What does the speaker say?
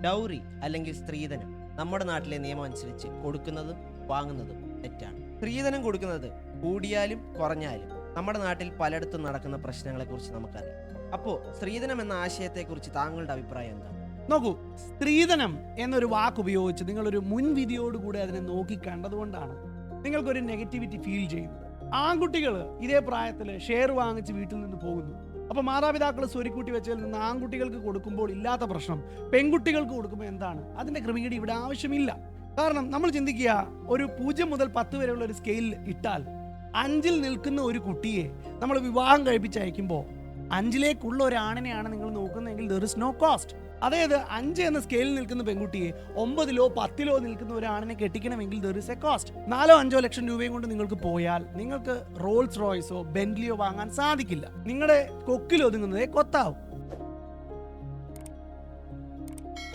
Dowry അല്ലെങ്കിൽ സ്ത്രീധനം നമ്മുടെ നാട്ടിലെ നിയമം അനുസരിച്ച് കൊടുക്കുന്നതും വാങ്ങുന്നതും തെറ്റാണ്. സ്ത്രീധനം കൊടുക്കുന്നത് കൂടിയാലും കുറഞ്ഞാലും നമ്മുടെ നാട്ടിൽ പലയിടത്തും നടക്കുന്ന പ്രശ്നങ്ങളെക്കുറിച്ച് നമുക്കറിയാം. അപ്പോൾ സ്ത്രീധനം എന്ന ആശയത്തെക്കുറിച്ച് താങ്കളുടെ അഭിപ്രായം എന്താണ്? നോക്കൂ, സ്ത്രീധനം എന്നൊരു വാക്ക് ഉപയോഗിച്ച് നിങ്ങളൊരു മുൻവിധിയോടുകൂടി അതിനെ നോക്കി കണ്ടതുകൊണ്ടാണ് നിങ്ങൾക്കൊരു നെഗറ്റിവിറ്റി ഫീൽ ചെയ്യുന്നത്. ആൺകുട്ടികൾ ഇതേ പ്രായത്തിൽ ഷെയർ വാങ്ങിച്ച് വീട്ടിൽ നിന്ന് പോകുന്നു. അപ്പോൾ മാതാപിതാക്കൾ സ്വരുക്കൂട്ടി വെച്ചതിൽ നിന്ന് ആൺകുട്ടികൾക്ക് കൊടുക്കുമ്പോൾ ഇല്ലാത്ത പ്രശ്നം പെൺകുട്ടികൾക്ക് കൊടുക്കുമ്പോൾ എന്താണ്? അതിൻ്റെ ക്രമീകരണം ഇവിടെ ആവശ്യമില്ല. കാരണം നമ്മൾ ചിന്തിക്കുക, ഒരു 0 മുതൽ 10 വരെയുള്ള ഒരു സ്കെയിലിൽ ഇട്ടാൽ 5-ൽ നിൽക്കുന്ന ഒരു കുട്ടിയെ നമ്മൾ വിവാഹം കഴിപ്പിച്ചയക്കുമ്പോൾ 5-ലേക്കുള്ള ഒരാണിനെയാണ് നിങ്ങൾ നോക്കുന്നതെങ്കിൽ ദർ ഇസ് നോ കോസ്റ്റ്. അതായത് 5 എന്ന സ്കെയിലിൽ നിൽക്കുന്ന പെൺകുട്ടിയെ 9-ലോ 10-ലോ നിൽക്കുന്ന ഒരാണിനെ കെട്ടിക്കണമെങ്കിൽ ദർ ഇസ് എ കോസ്റ്റ്. 4-5 ലക്ഷം രൂപയും കൊണ്ട് നിങ്ങൾക്ക് പോയാൽ നിങ്ങൾക്ക് റോൾസ് റോയ്സോ ബെന്റ്ലിയോ വാങ്ങാൻ സാധിക്കില്ല. നിങ്ങളുടെ കൊക്കിൽ ഒതുങ്ങുന്നതേ കൊത്താവും.